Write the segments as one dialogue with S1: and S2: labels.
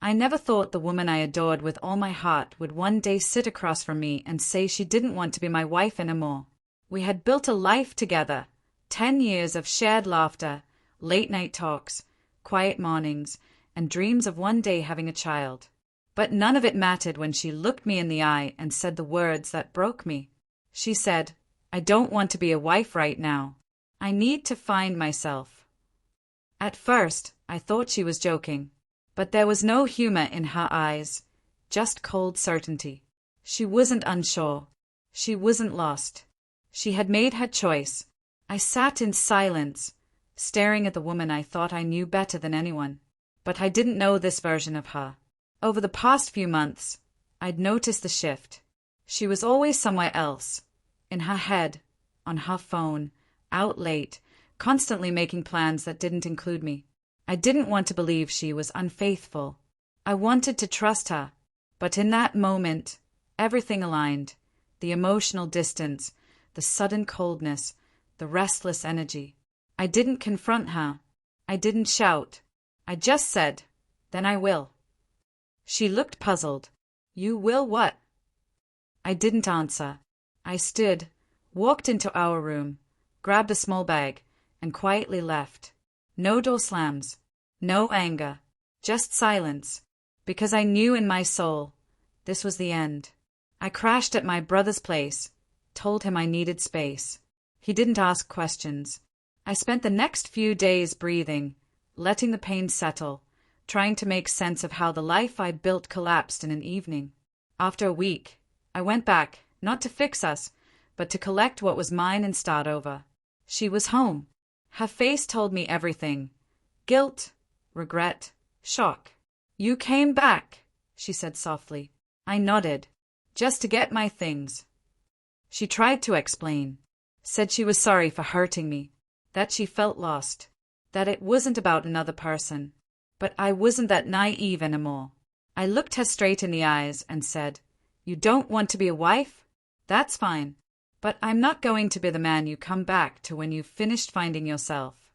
S1: I never thought the woman I adored with all my heart would one day sit across from me and say she didn't want to be my wife anymore. We had built a life together, 10 years of shared laughter, late-night talks, quiet mornings, and dreams of one day having a child. But none of it mattered when she looked me in the eye and said the words that broke me. She said, "I don't want to be a wife right now. I need to find myself." At first, I thought she was joking, but there was no humor in her eyes, just cold certainty. She wasn't unsure. She wasn't lost. She had made her choice. I sat in silence, staring at the woman I thought I knew better than anyone. But I didn't know this version of her. Over the past few months, I'd noticed the shift. She was always somewhere else, in her head, on her phone, out late, constantly making plans that didn't include me. I didn't want to believe she was unfaithful. I wanted to trust her, but in that moment, everything aligned. The emotional distance, the sudden coldness, the restless energy. I didn't confront her. I didn't shout. I just said, "Then I will." She looked puzzled. "You will what?" I didn't answer. I stood, walked into our room, grabbed a small bag, and quietly left. No door slams, no anger, just silence, because I knew in my soul this was the end. I crashed at my brother's place, told him I needed space. He didn't ask questions. I spent the next few days breathing, letting the pain settle, trying to make sense of how the life I built collapsed in an evening. After a week, I went back, not to fix us, but to collect what was mine and start over. She was home. Her face told me everything. Guilt, regret, shock. "You came back," she said softly. I nodded. "Just to get my things." She tried to explain. Said she was sorry for hurting me, that she felt lost, that it wasn't about another person. But I wasn't that naive anymore. I looked her straight in the eyes and said, "You don't want to be a wife? That's fine. But I'm not going to be the man you come back to when you've finished finding yourself."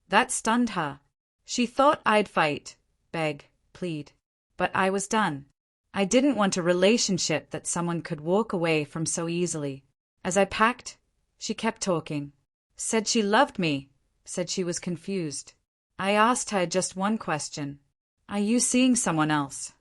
S1: That stunned her. She thought I'd fight, beg, plead. But I was done. I didn't want a relationship that someone could walk away from so easily. As I packed, she kept talking. Said she loved me, said she was confused. I asked her just one question. "Are you seeing someone else?"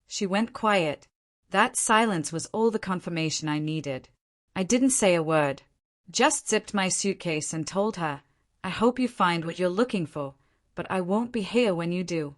S1: She went quiet. That silence was all the confirmation I needed. I didn't say a word, just zipped my suitcase and told her, "I hope you find what you're looking for, but I won't be here when you do."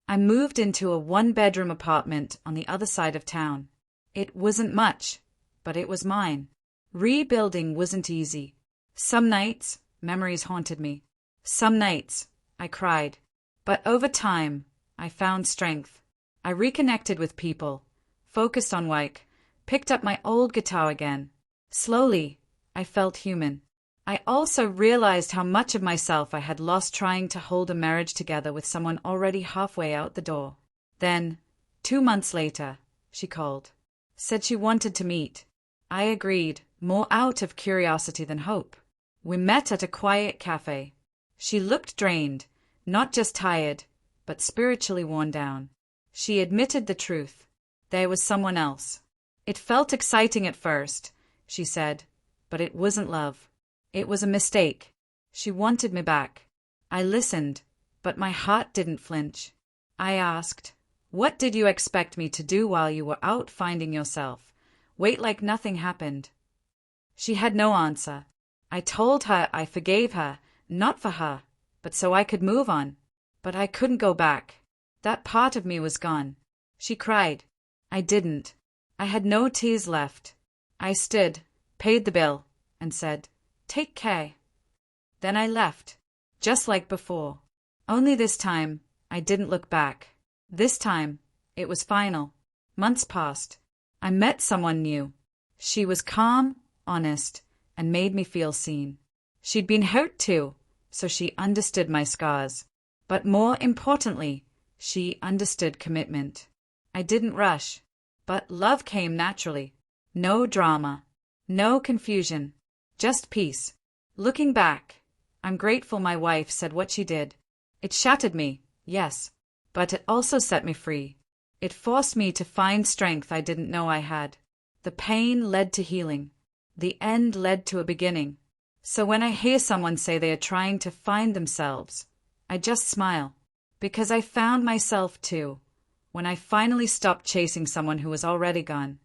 S1: I moved into a one-bedroom apartment on the other side of town. It wasn't much, but it was mine. Rebuilding wasn't easy. Some nights, memories haunted me. Some nights, I cried. But over time, I found strength. I reconnected with people, focused on work, picked up my old guitar again. Slowly, I felt human. I also realized how much of myself I had lost trying to hold a marriage together with someone already halfway out the door. Then, 2 months later, she called. Said she wanted to meet. I agreed, more out of curiosity than hope. We met at a quiet cafe. She looked drained, not just tired, but spiritually worn down. She admitted the truth. There was someone else. "It felt exciting at first," she said, "but it wasn't love. It was a mistake." She wanted me back. I listened, but my heart didn't flinch. I asked, "What did you expect me to do while you were out finding yourself? Wait like nothing happened?" She had no answer. I told her I forgave her, not for her, but so I could move on. But I couldn't go back. That part of me was gone. She cried. I didn't. I had no tears left. I stood, paid the bill, and said, "Take care." Then I left, just like before. Only this time, I didn't look back. This time, it was final. Months passed. I met someone new. She was calm, honest, and made me feel seen. She'd been hurt too, so she understood my scars. But more importantly, she understood commitment. I didn't rush, but love came naturally. No drama, no confusion, just peace. Looking back, I'm grateful my wife said what she did. It shattered me, yes, but it also set me free. It forced me to find strength I didn't know I had. The pain led to healing. The end led to a beginning. So when I hear someone say they are trying to find themselves, I just smile. Because I found myself too, when I finally stopped chasing someone who was already gone.